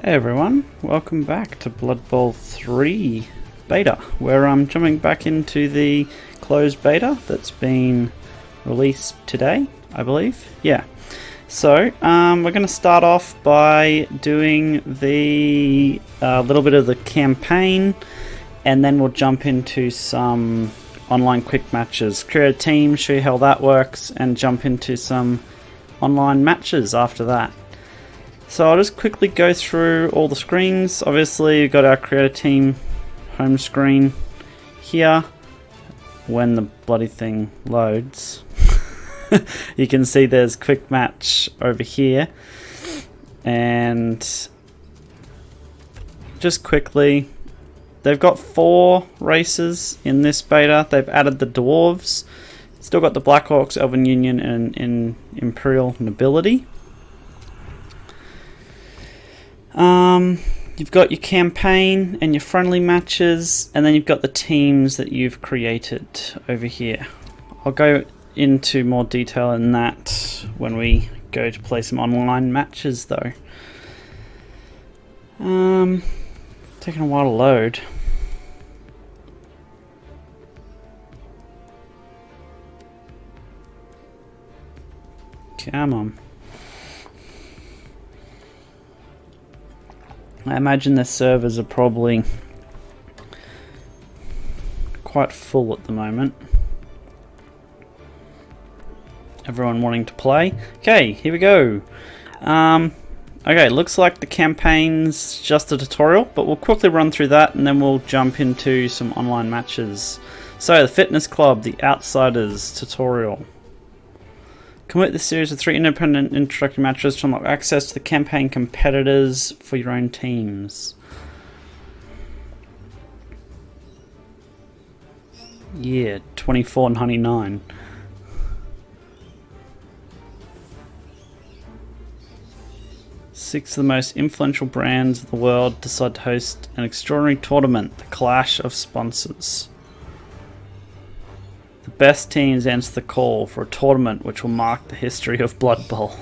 Hey everyone, welcome back to Blood Bowl 3 beta, where I'm jumping back into the closed beta that's been released today, I believe. Yeah. So, we're going to start off by doing the little bit of the campaign, and then we'll jump into some online quick matches. Create a team, show you how that works, and jump into some online matches after that. So I'll just quickly go through all the screens. Obviously you've got our creator team home screen here. When the bloody thing loads, you can see there's quick match over here. And just quickly, they've got 4 races in this beta. They've added the dwarves, still got the Black Orcs, Elven Union, and Imperial Nobility. You've got your campaign and your friendly matches, and then you've got the teams that you've created over here. I'll go into more detail in that when we go to play some online matches though. Taking a while to load. Come on. I imagine their servers are probably quite full at the moment. Everyone wanting to play. Okay, here we go. Okay, looks like the campaign's just a tutorial, but we'll quickly run through that and then we'll jump into some online matches. So, the Fitness Club, the Outsiders tutorial. Complete this series of 3 independent introductory matches to unlock access to the campaign competitors for your own teams. Yeah, $24.99. Six of the most influential brands of the world decide to host an extraordinary tournament, the Clash of Sponsors. The best teams answer the call for a tournament which will mark the history of Blood Bowl.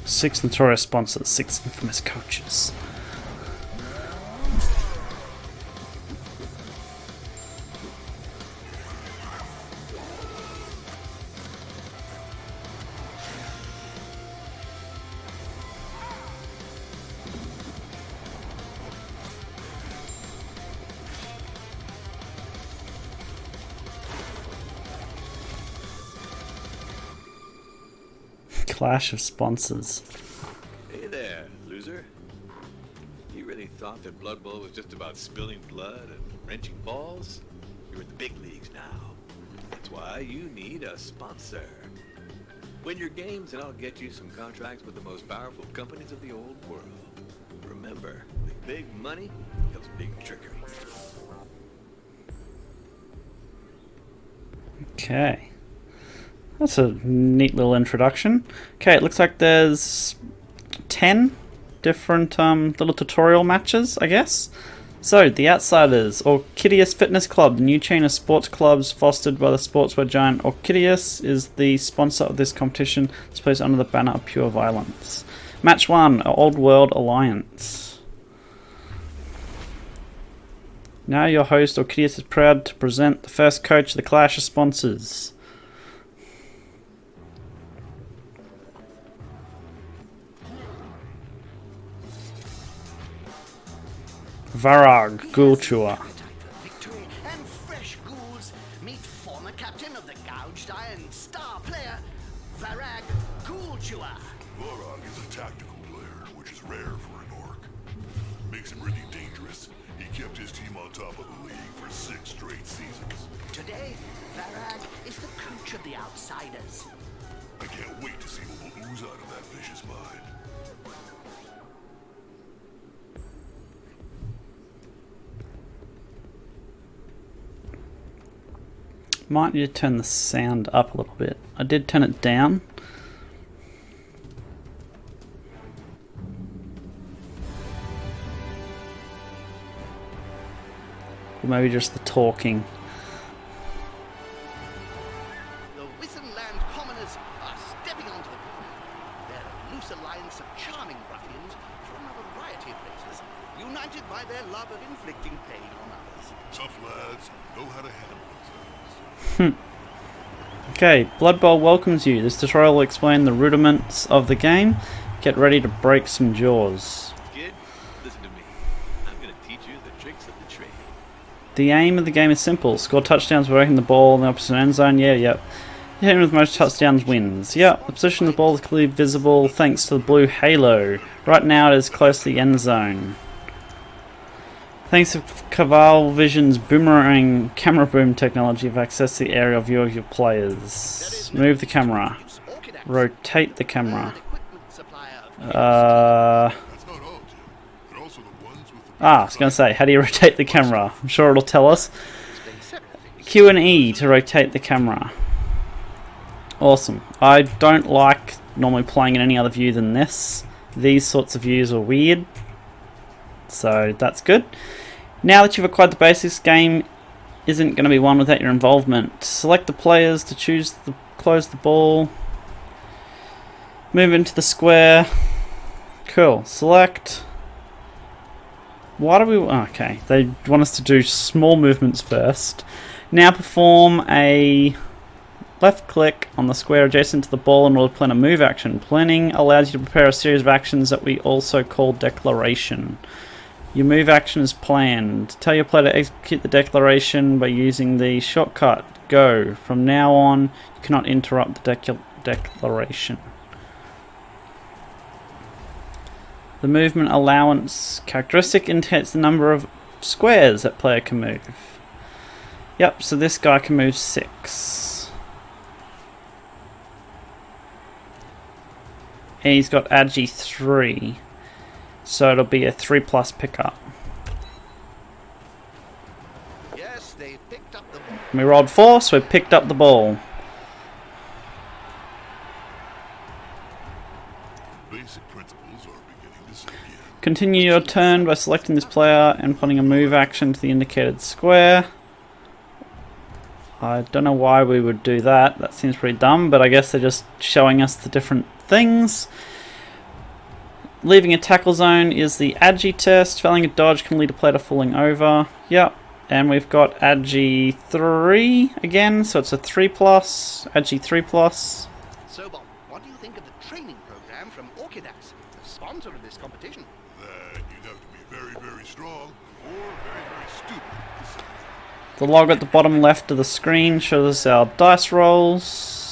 Six notorious sponsors, 6 infamous coaches. Clash of Sponsors. Hey there, loser. You really thought that Blood Bowl was just about spilling blood and wrenching balls? You're in the big leagues now. That's why you need a sponsor. Win your games and I'll get you some contracts with the most powerful companies of the old world. Remember, with big money comes big trickery. Okay. That's a neat little introduction. Okay, it looks like there's 10 different little tutorial matches, I guess. So, the Outsiders, Orchideus Fitness Club, the new chain of sports clubs fostered by the sportswear giant Orchideus, is the sponsor of this competition. It's placed under the banner of pure violence. Match 1, Old World Alliance. Now your host, Orchideus, is proud to present the first coach of the Clash of Sponsors. Varag Gulchua. Victory and fresh ghouls. Meet former captain of the Gouged Iron star player, Varag Gulchua. Varag is a tactical player, which is rare for an orc. Makes him really dangerous. He kept his team on top of the league for 6 straight seasons. Today, Varag is the coach of the Outsiders. I can't wait to see what will ooze out of that vicious mind. Might need to turn the sound up a little bit. I did turn it down. Or maybe just the talking. The Wissenland commoners are stepping onto the board. They're a loose alliance of charming ruffians from a variety of places, united by their love of inflicting pain on others. Tough lads know how to handle themselves. Okay, Blood Bowl welcomes you. This tutorial will explain the rudiments of the game. Get ready to break some jaws. Kid, listen to me. I'm gonna teach you the tricks of the trade. The aim of the game is simple. Score touchdowns by breaking the ball in the opposite end zone. Yep. The team with most touchdowns wins. Yep. The position of the ball is clearly visible thanks to the blue halo. Right now it is close to the end zone. Thanks to Caval Vision's boomerang camera boom technology, you've accessed the aerial view of your players. Move the camera. Rotate the camera. That's not all, Jim. They're also the ones with the I was going to say, how do you rotate the camera? I'm sure it'll tell us. Q and E to rotate the camera. Awesome. I don't like normally playing in any other view than this. These sorts of views are weird. So that's good. Now that you've acquired the basics, game isn't going to be won without your involvement. Select the players to close the ball. Move into the square. Cool. Select. Why do we... Okay, they want us to do small movements first. Now perform a left click on the square adjacent to the ball in order to plan a move action. Planning allows you to prepare a series of actions that we also call declaration. Your move action is planned. Tell your player to execute the declaration by using the shortcut Go. From now on, you cannot interrupt the declaration. The movement allowance characteristic indicates the number of squares that player can move. Yep, so this guy can move 6. And he's got Agi 3. So it'll be a 3+ pickup. Yes, they picked up the ball. We rolled 4, so we picked up the ball. basic principles are beginning to sink in. Continue your turn by selecting this player and putting a move action to the indicated square. I don't know why we would do that. That seems pretty dumb, but I guess they're just showing us the different things. Leaving a tackle zone is the Agi test. Failing a dodge can lead a player to falling over. Yep. And we've got Agi 3 again, so it's a 3+. Agi 3+. So, Bob, what do you think of the training program from Orchidax, the sponsor of this competition? That you'd have to be very, very strong or very, very stupid to say. The log at the bottom left of the screen shows us our dice rolls.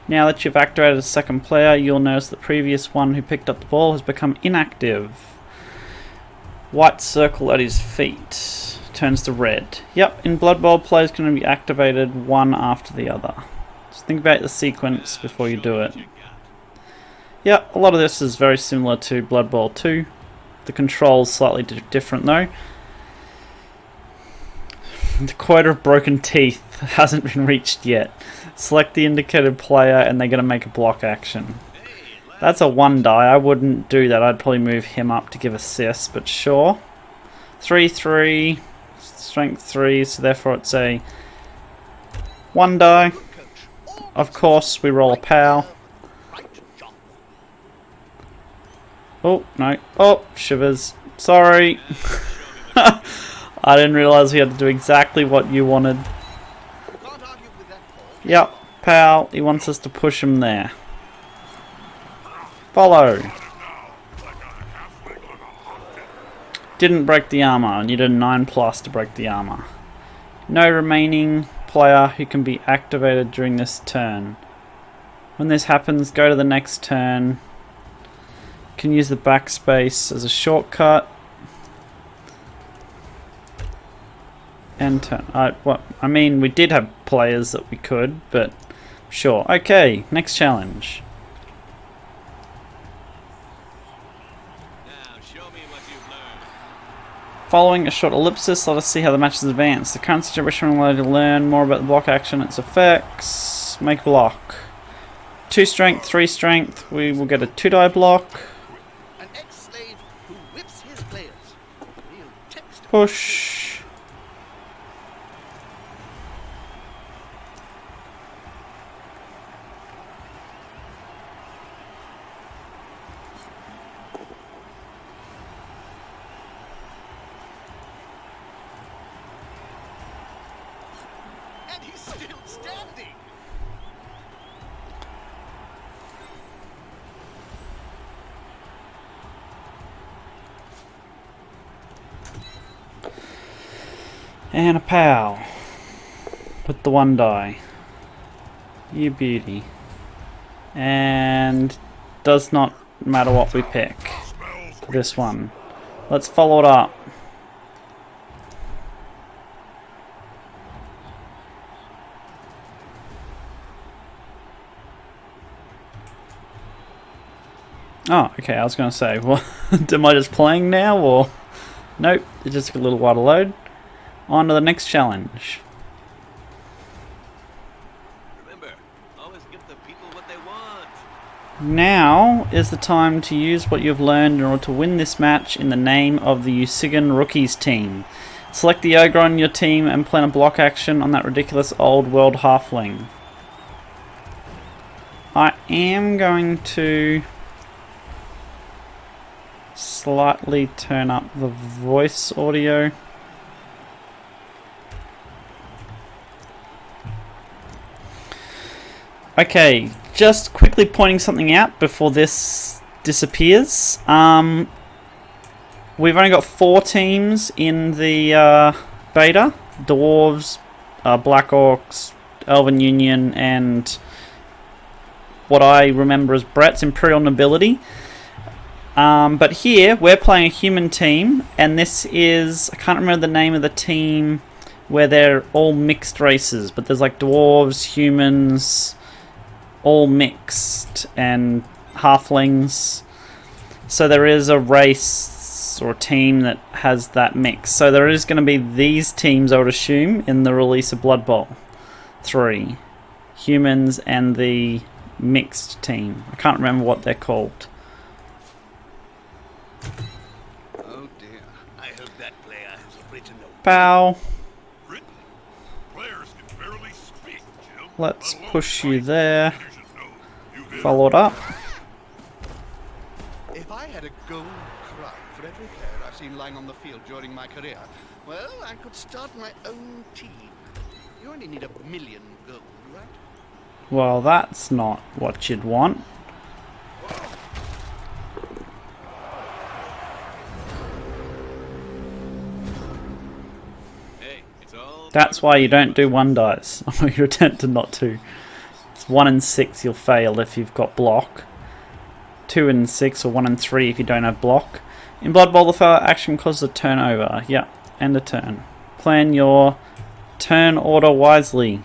Now that you've activated a second player, you'll notice the previous one who picked up the ball has become inactive. White circle at his feet turns to red. Yep, in Blood Bowl, players can be activated one after the other. Just think about the sequence before you do it. Yep, a lot of this is very similar to Blood Bowl 2. The controls slightly different though. The quota of broken teeth hasn't been reached yet. Select the indicated player and they're going to make a block action. That's a 1 die. I wouldn't do that. I'd probably move him up to give assists, but sure. 3-3, strength 3, so therefore it's a 1 die. Of course, we roll a POW. Oh, no. Oh, shivers. Sorry. I didn't realise we had to do exactly what you wanted. Yep, POW. He wants us to push him there. Follow. Didn't break the armor, and you did a 9+ to break the armor. No remaining player who can be activated during this turn. When this happens, go to the next turn. You can use the backspace as a shortcut. And turn. I mean, we did have players that we could, but sure. Okay, next challenge. Now, show me what you've learned. Following a short ellipsis, let us see how the match has advanced. The current situation will allow you to learn more about the block action and its effects. Make block. 2 strength, 3 strength. We will get a 2-die block. An ex-slave who whips his players. Real text. Push. And he's still standing. And a pow. With the 1 die. You beauty. And does not matter what we pick. This one. Let's follow it up. Oh, okay, I was going to say, well, am I just playing now, or... Nope, it just took a little while to load. On to the next challenge. Remember, always give the people what they want. Now is the time to use what you've learned in order to win this match in the name of the Usigan Rookies team. Select the ogre on your team and plan a block action on that ridiculous old world halfling. I am going to slightly turn up the voice audio. Okay, just quickly pointing something out before this disappears. We've only got 4 teams in the beta. Dwarves, Black Orcs, Elven Union, and what I remember as Brett's Imperial Nobility. But here, we're playing a human team, and this is... I can't remember the name of the team where they're all mixed races, but there's like dwarves, humans... all mixed, and halflings. So there is a race or a team that has that mix. So there is going to be these teams, I would assume, in the release of Blood Bowl 3. Humans and the mixed team. I can't remember what they're called. Oh dear. I hope that player has written a Pow. Written. Players can barely speak, Jim. Let's Let alone push you fight. there. You should know. You get Follow it up. If I had a gold crown for every player I've seen lying on the field during my career, well, I could start my own team. You only need 1 million gold, right? Well, that's not what you'd want. Hey, it's all... That's why you don't do 1 dice. You're tempted not to. It's 1 and 6 you'll fail if you've got block. 2 and 6 or 1 and 3 if you don't have block. In Blood Bowl, the failure action causes a turnover. Yeah, end a turn. Plan your turn order wisely.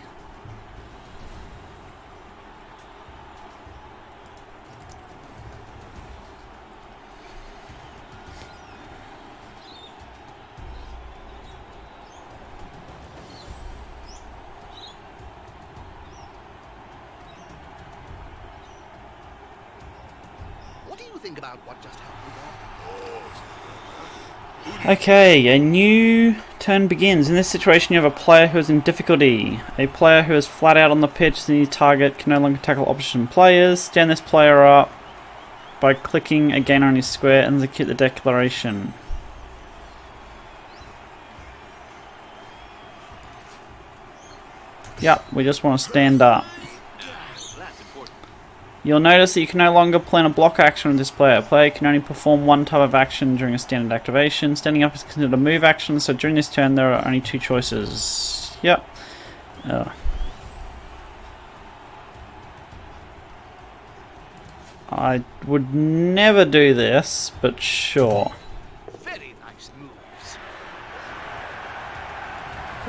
What do you think about what just happened there? Okay, a new turn begins. In this situation, you have a player who is in difficulty. A player who is flat out on the pitch, the target can no longer tackle opposition players. Stand this player up by clicking again on his square and execute the declaration. Yep, we just want to stand up. That's important. You'll notice that you can no longer plan a block action with this player. A player can only perform 1 type of action during a standard activation. Standing up is considered a move action, so during this turn there are only 2 choices. Yep. I would never do this, but sure. Very nice moves.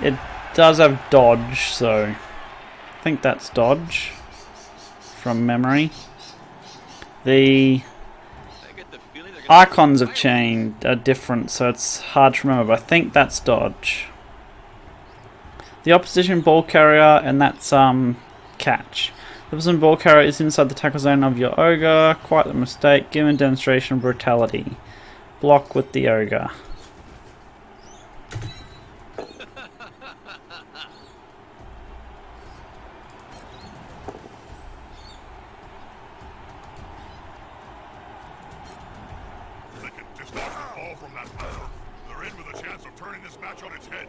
It does have dodge, so I think that's dodge from memory. The I get the feeling they're gonna icons have changed, are different, so it's hard to remember, but I think that's dodge. The opposition ball carrier, and that's catch. The opposition ball carrier is inside the tackle zone of your ogre. Quite the mistake. Given demonstration of brutality. Block with the ogre. They can just not fall from that ladder. They're in with a chance of turning this match on its head.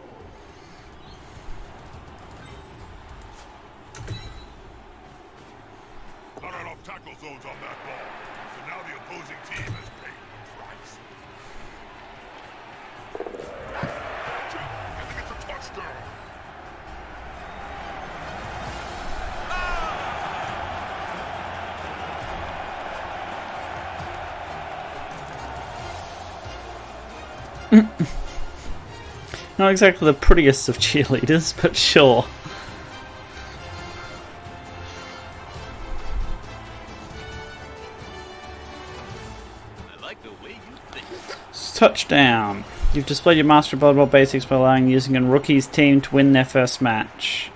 zones on that ball. So now the opposing team has paid the price. I think it's a touchdown. Not exactly the prettiest of cheerleaders, but sure. I like the way you think. Touchdown. You've displayed your master of Blood Bowl basics by allowing using a rookie's team to win their first match.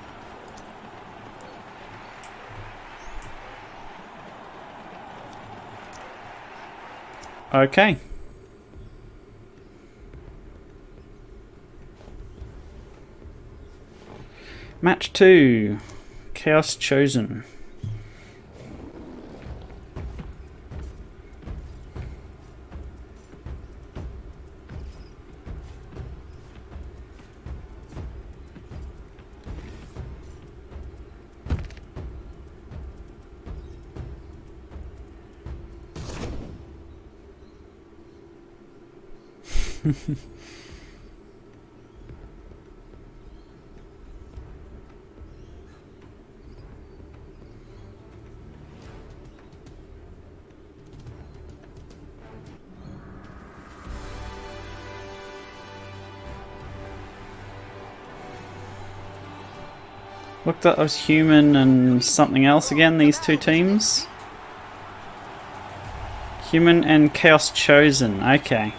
Okay. Match 2. Chaos Chosen. Look, that was human and something else again, these two teams. Human and Chaos Chosen, okay.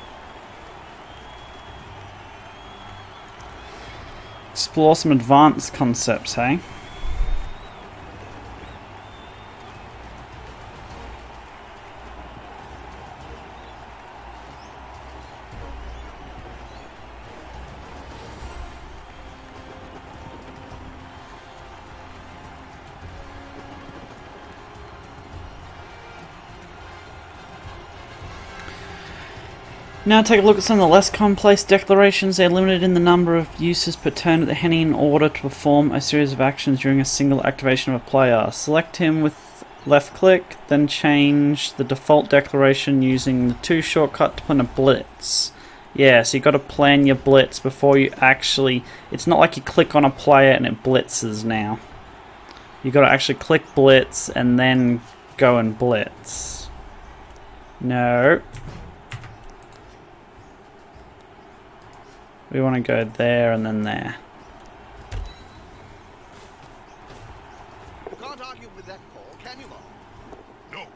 Explore some advanced concepts, hey? Now take a look at some of the less commonplace declarations. They're limited in the number of uses per turn at the hand in order to perform a series of actions during a single activation of a player. Select him with left click, then change the default declaration using the 2 shortcut to plan a blitz. Yeah, so you got to plan your blitz before you actually... It's not like you click on a player and it blitzes now. You got to actually click blitz and then go and blitz. No. We want to go there and then there. You can't argue with that call, can you, Mark? No.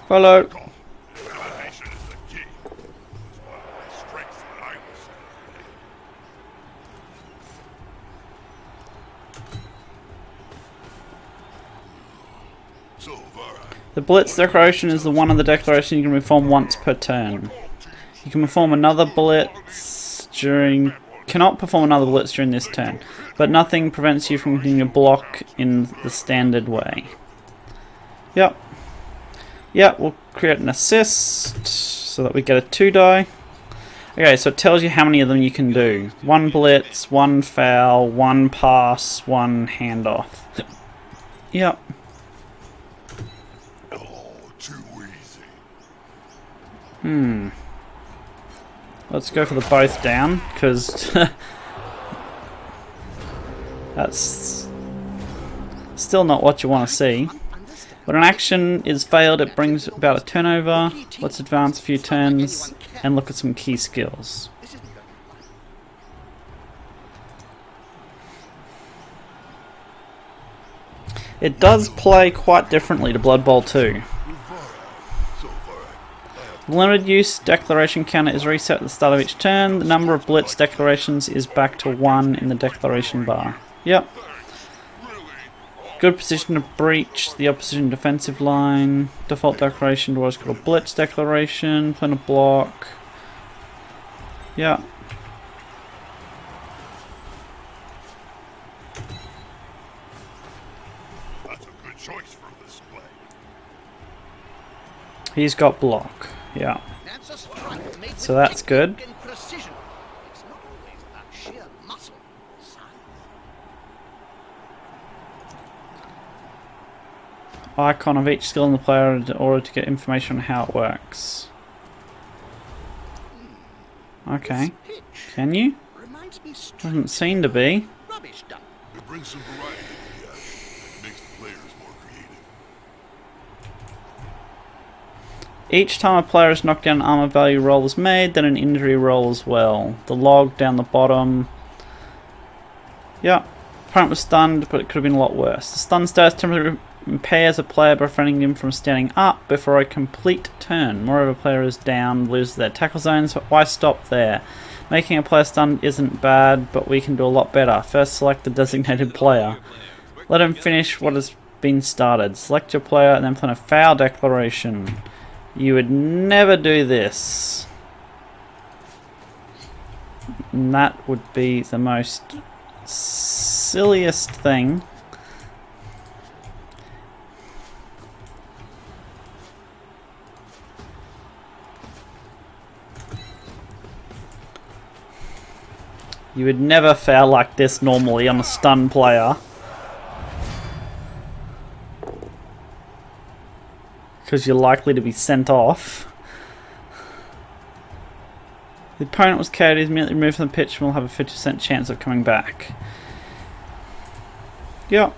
Follow. Elimination is the key. It's one of my strengths that I will say. So far, The Blitz Decoration is the one of the declaration you can perform once per turn. You can perform another blitz during... Cannot perform another blitz during this turn, but nothing prevents you from continuing to block in the standard way. Yep. Yep, we'll create an assist so that we get a 2 die. Okay, so it tells you how many of them you can do. 1 blitz, 1 foul, 1 pass, 1 handoff. Yep. oh, too easy. Let's go for the both down, because that's still not what you want to see. When an action is failed, it brings about a turnover. Let's advance a few turns and look at some key skills. This isn't going to be It does play quite differently to Blood Bowl 2. The limited use declaration counter is reset at the start of each turn. The number of blitz declarations is back to 1 in the declaration bar. Yep. Good position to breach the opposition defensive line. Default declaration was called a blitz declaration. Plan a block. Yeah. That's a good choice for this play. He's got block. Yeah. That's a strike made So with that's good. technique and precision. It's not always about sheer muscle or size. icon of each skill in the player in order to get information on how it works. Okay. This pitch Can you? reminds me straight Doesn't seem to be. rubbish dump. It brings some variety to the action and makes the players more creative. Each time a player is knocked down, an armor value roll is made, then an injury roll as well. The log down the bottom. Yeah. Opponent was stunned, but it could have been a lot worse. The stun status temporarily impairs a player by preventing him from standing up before a complete turn. Moreover, a player is down, loses their tackle zone, so why stop there? Making a player stunned isn't bad, but we can do a lot better. First, select the designated player. Let him finish what has been started. Select your player and then plan a foul declaration. You would never do this. And that would be the most silliest thing. You would never foul like this normally on a stun player. Because you're likely to be sent off. The opponent was carried, is immediately removed from the pitch and will have a 50% chance of coming back. Yep.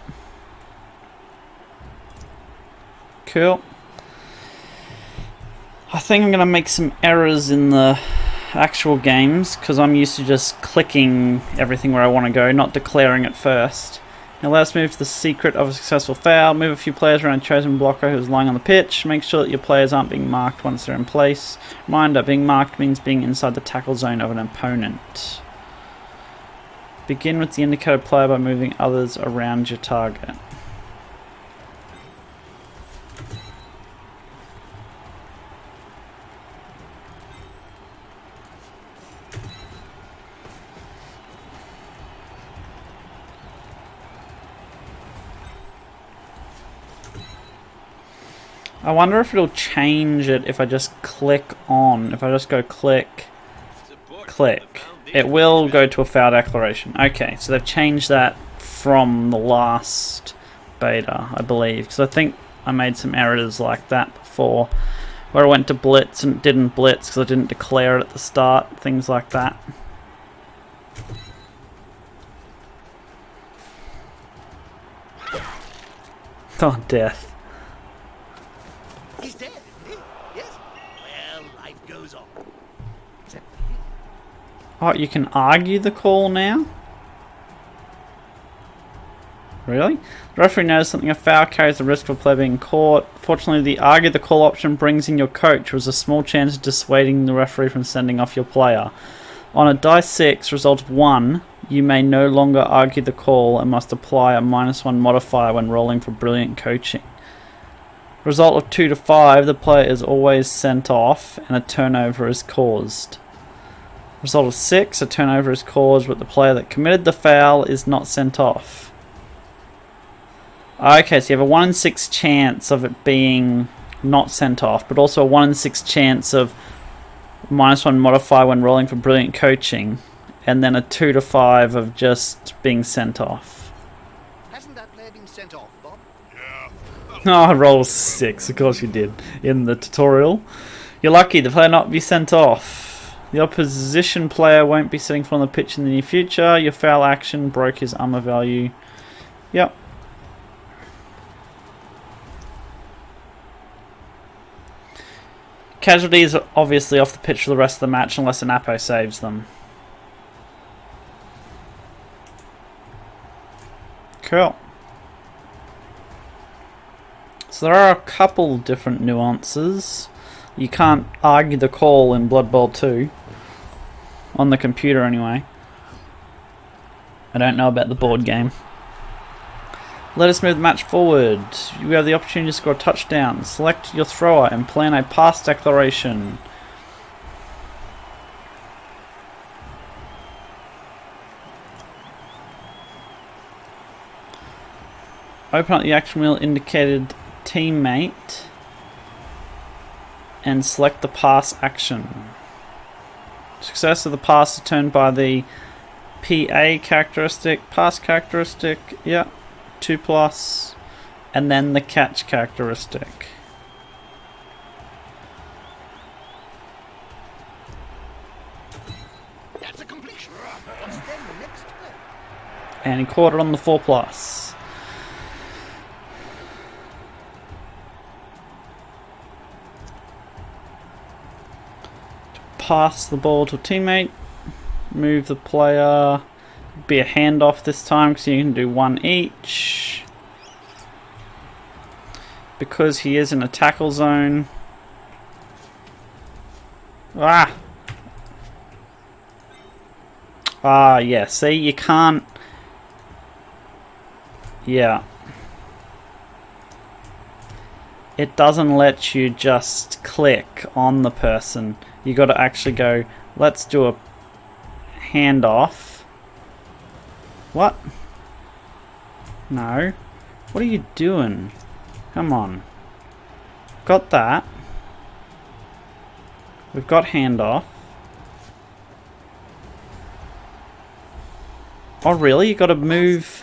Cool. I think I'm going to make some errors in the actual games because I'm used to just clicking everything where I want to go, not declaring it first. Now let us move to the secret of a successful foul. Move a few players around a chosen blocker who is lying on the pitch. Make sure that your players aren't being marked once they're in place. Reminder, being marked means being inside the tackle zone of an opponent. Begin with the indicated player by moving others around your target. I wonder if it'll change it if I just click on. If I just go click, click. It will go to a foul declaration. Okay, so they've changed that from the last beta, I believe. Because I think I made some errors like that before. Where I went to Blitz and it didn't Blitz because I didn't declare it at the start. Things like that. Oh, death. He's dead, isn't he? Yes? Well, life goes on. Except for him. Oh, you can argue the call now? Really? The referee knows something a foul carries the risk of a player being caught. Fortunately, the argue the call option brings in your coach, with a small chance of dissuading the referee from sending off your player. On a die 6, result of 1, you may no longer argue the call and must apply a -1 modifier when rolling for brilliant coaching. Result of 2 to 5, the player is always sent off and a turnover is caused. Result of 6, a turnover is caused but the player that committed the foul is not sent off. Okay, so you have a 1 in 6 chance of it being not sent off, but also a 1 in 6 chance of -1 modifier when rolling for brilliant coaching, and then a 2 to 5 of just being sent off. Hasn't that player been sent off, Bob? Yeah. Oh, I rolled 6, of course you did, in the tutorial. You're lucky, the player not be sent off. The opposition player won't be sitting on the pitch in the near future. Your foul action broke his armor value. Yep. Casualties are obviously off the pitch for the rest of the match unless an Apo saves them. Cool. So there are a couple different nuances. You can't argue the call in Blood Bowl 2. On the computer anyway. I don't know about the board game. Let us move the match forward. You have the opportunity to score a touchdown. Select your thrower and plan a pass declaration. Open up the action wheel indicated teammate and select the pass action. Success of the pass is determined by the PA characteristic, pass characteristic, yeah, 2+, and then the catch characteristic. That's a completion. What's then the next play? And he caught it on the 4+. Pass the ball to a teammate. Move the player. Be a handoff this time because you can do one each. Because he is in a tackle zone. Ah! Ah, yeah. See, you can't... Yeah. It doesn't let you just click on the person. You got to actually go, let's do a handoff. What? No. What are you doing? Come on. Got that. We've got handoff. Oh really? You got to move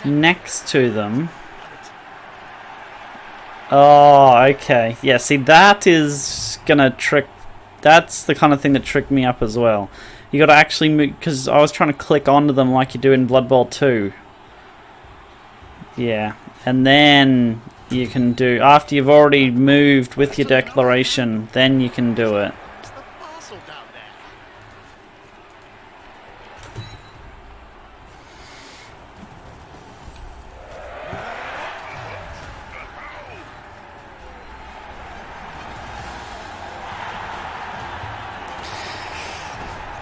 next to them. Oh, okay. Yeah, see, that is gonna trick... That's the kind of thing that tricked me up as well. You gotta actually move... Because I was trying to click onto them like you do in Blood Bowl 2. Yeah. And then you can do... After you've already moved with your declaration, then you can do it. It's the parcel down there.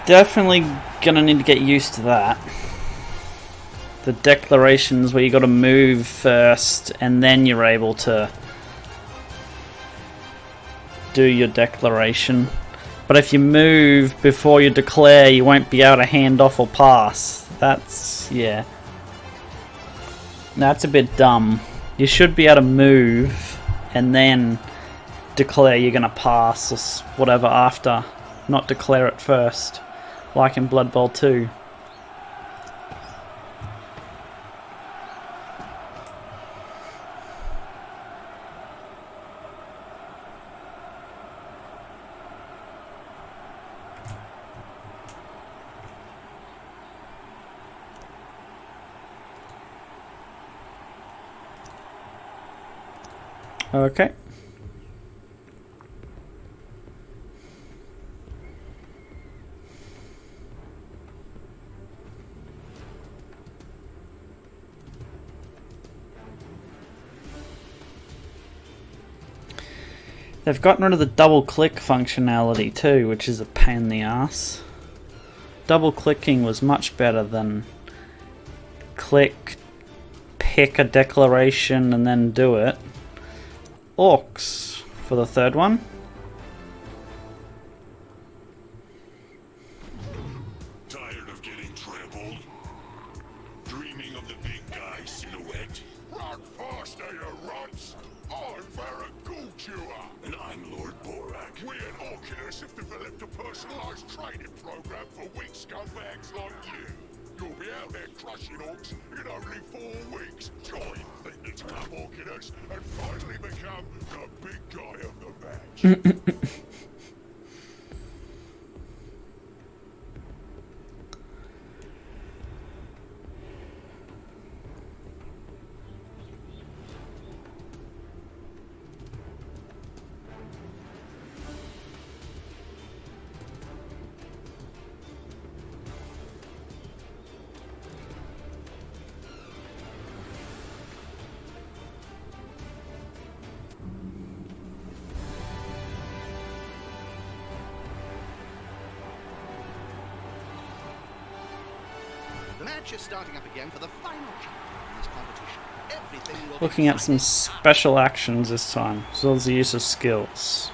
Definitely gonna need to get used to that. The declarations where you gotta move first and then you're able to do your declaration. But if you move before you declare, you won't be able to hand off or pass. That's... yeah. That's a bit dumb. You should be able to move and then declare you're gonna pass or whatever after. Not declare it first. Like in Blood Bowl 2. Okay. They've gotten rid of the double click functionality too, which is a pain in the ass. Double clicking was much better than click, pick a declaration and then do it. Orcs for the third one. Tired of getting trampled? Dreaming of the big guy silhouette? Run faster, you runts! I'm Barragool Chewer! And I'm Lord Borak. We at Oculus have developed a personalized training program for weak scumbags like you. You'll be out there crushing orcs in only 4 weeks. Join Fitness Club Oculus and finally become the big guy of the match. The match is starting up again for the final chapter in this competition. Everything will Looking at some special actions this time, as well as the use of skills.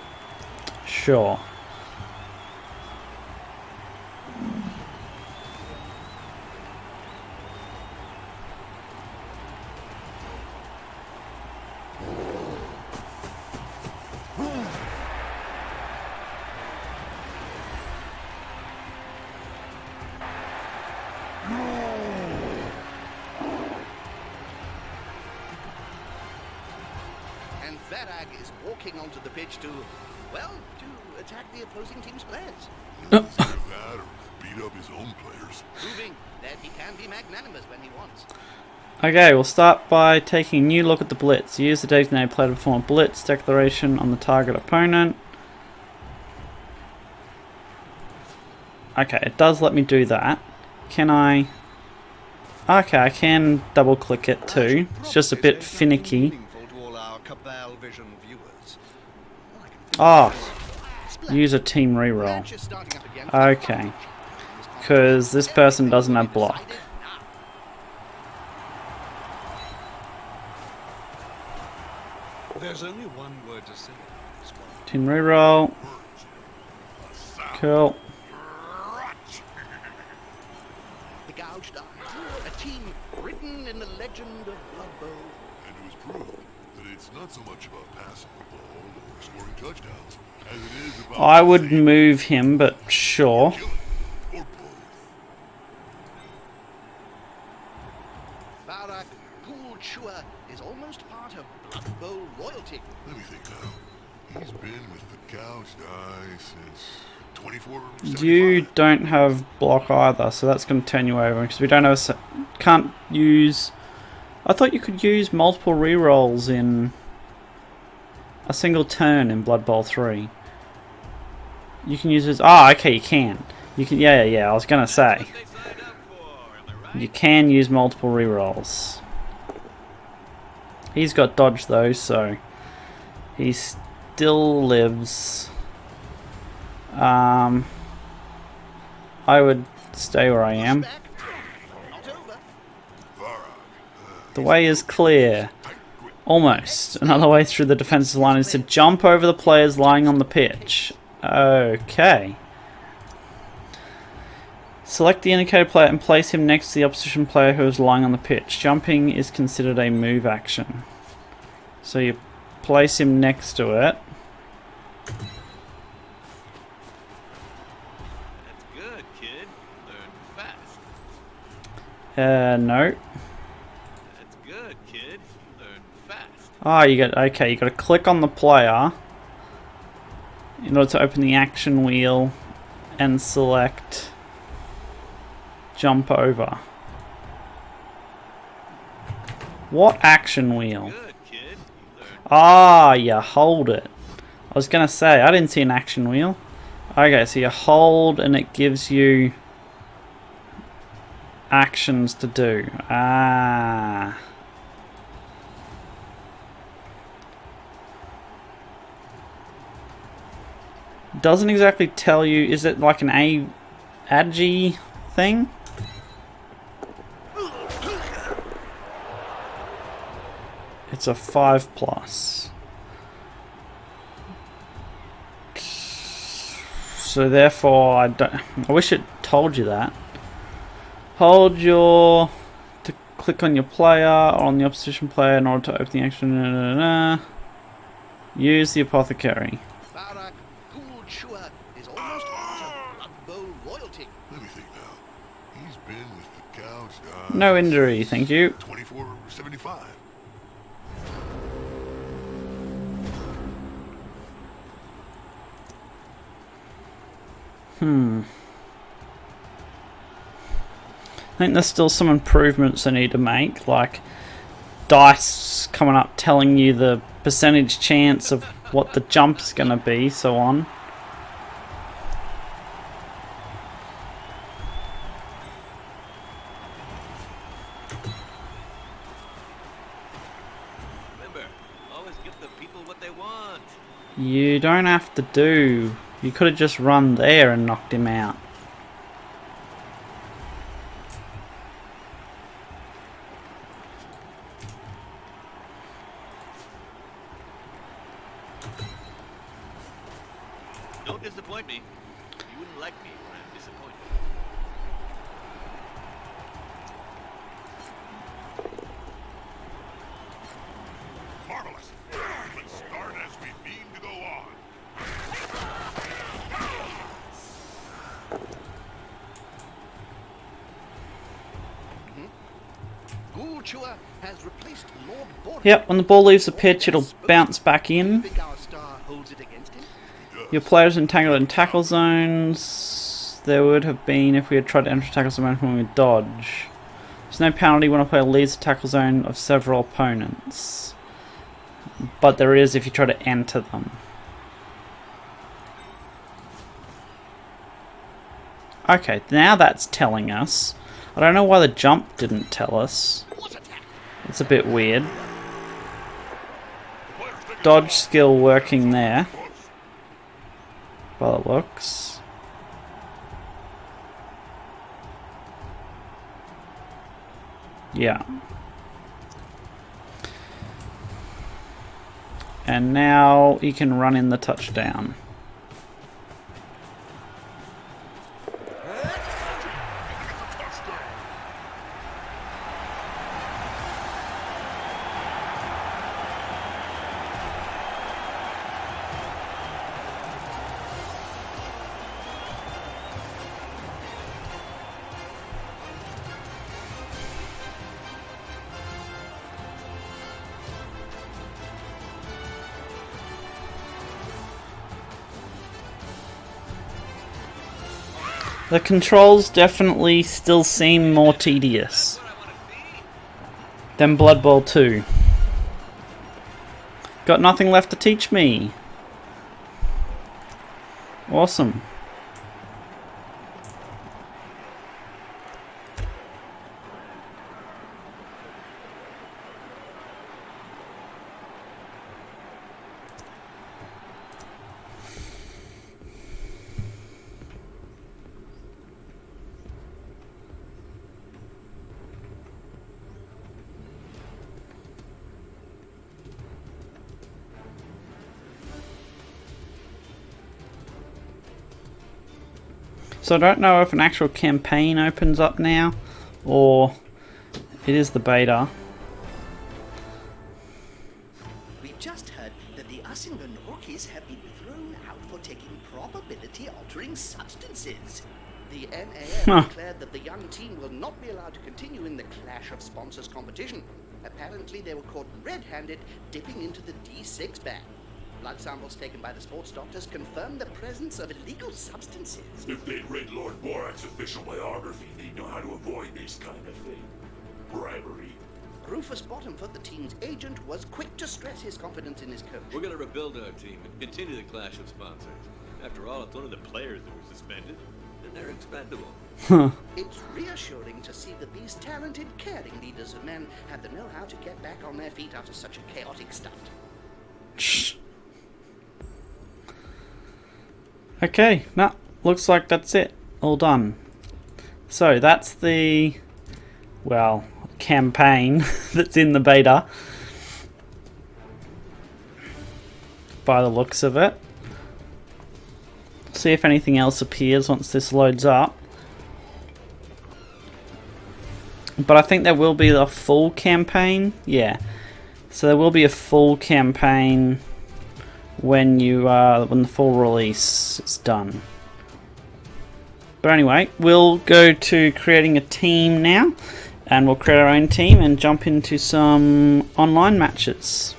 Sure. Varag is walking onto the pitch to, well, to attack the opposing team's players. Either that or beat up his own players. Proving that he can be magnanimous when he wants. Okay, we'll start by taking a new look at the Blitz. Use the designated player to perform a Blitz Declaration on the target opponent. Okay, it does let me do that. Can I... Okay, I can double click it too. It's just a bit finicky. Oh, use a team reroll. Okay, because this person doesn't have block. There's only one word to say. Team reroll. Cool. The gouged eye, a team written in the legend of Blood Bowl. And it was proved that it's not so much about passing the ball or scoring touchdowns as it is about I would move him, but sure. killing or both. Varag Ghul Chua is almost part of Blood Bowl royalty. Let me think now. He's been with the gouged eye since 24. You don't have block either, so that's going to turn you over because we don't have can't use. I thought you could use multiple rerolls in a single turn in Blood Bowl 3. You can use this. Oh, okay, you can. You can. Yeah. I was gonna say you can use multiple rerolls. He's got dodge though, so he still lives. I would stay where I am. The way is clear. Almost. Another way through the defensive line is to jump over the players lying on the pitch. Okay. Select the indicated player and place him next to the opposition player who is lying on the pitch. Jumping is considered a move action. So you place him next to it. That's good, kid. Learn fast. No. That's good, kid. Learn fast. Ah, you got okay. You got to click on the player in order to open the action wheel and select jump over. What action wheel? Good, kid. Learn Ah, you hold it. I was gonna say I didn't see an action wheel. Okay, so you hold and it gives you actions to do. Ah. Doesn't exactly tell you. Is it like an agi thing? It's a 5+. So therefore, I wish it told you that. Hold your to click on your player or on the opposition player in order to open the action. Use the apothecary. Varag Ghul Chua is almost part of Blood Bowl royalty. Let me think now. He's been with the gouged eye. No injury, thank you. 24/75. I think there's still some improvements I need to make, like dice coming up telling you the percentage chance of what the jump's gonna be, so on. Remember, always give the people what they want. You don't have to do. You could have just run there and knocked him out. Don't disappoint me. You wouldn't like me when I'm disappointed. Marvelous. Let's start as we mean to go on. Ghul chewer has replaced Lord Boris. Yep, when the ball leaves the pitch, it'll bounce back in. Think our star holds it against him? Your players entangled in tackle zones. There would have been if we had tried to enter tackle zone when we dodge. There's no penalty when a player leaves the tackle zone of several opponents. But there is if you try to enter them. Okay, now that's telling us. I don't know why the jump didn't tell us. It's a bit weird. Dodge skill working there. By the looks. Yeah. And now he can run in the touchdown. The controls definitely still seem more tedious than Blood Bowl 2. Got nothing left to teach me. Awesome. So I don't know if an actual campaign opens up now, or it is the beta. We've just heard that the Usingen rookies have been thrown out for taking probability-altering substances. The NAF declared that the young team will not be allowed to continue in the Clash of Sponsors competition. Apparently they were caught red-handed dipping into the D6 bag. Blood samples taken by the sports doctors confirmed the presence of illegal substances. If they'd read Lord Borak's official biography, they'd know how to avoid this kind of thing. Bribery. Rufus Bottomfoot, the team's agent, was quick to stress his confidence in his coach. We're gonna rebuild our team and continue the clash of sponsors. After all, it's only the players that were suspended, and they're expendable. It's reassuring to see that these talented, caring leaders of men have the know-how to get back on their feet after such a chaotic start. Okay, no, looks like that's it. All done. So that's the, well, campaign that's in the beta. By the looks of it. See if anything else appears once this loads up. But I think there will be the full campaign. Yeah. So there will be a full campaign when when the full release is done. But anyway, we'll go to creating a team now, and we'll create our own team and jump into some online matches.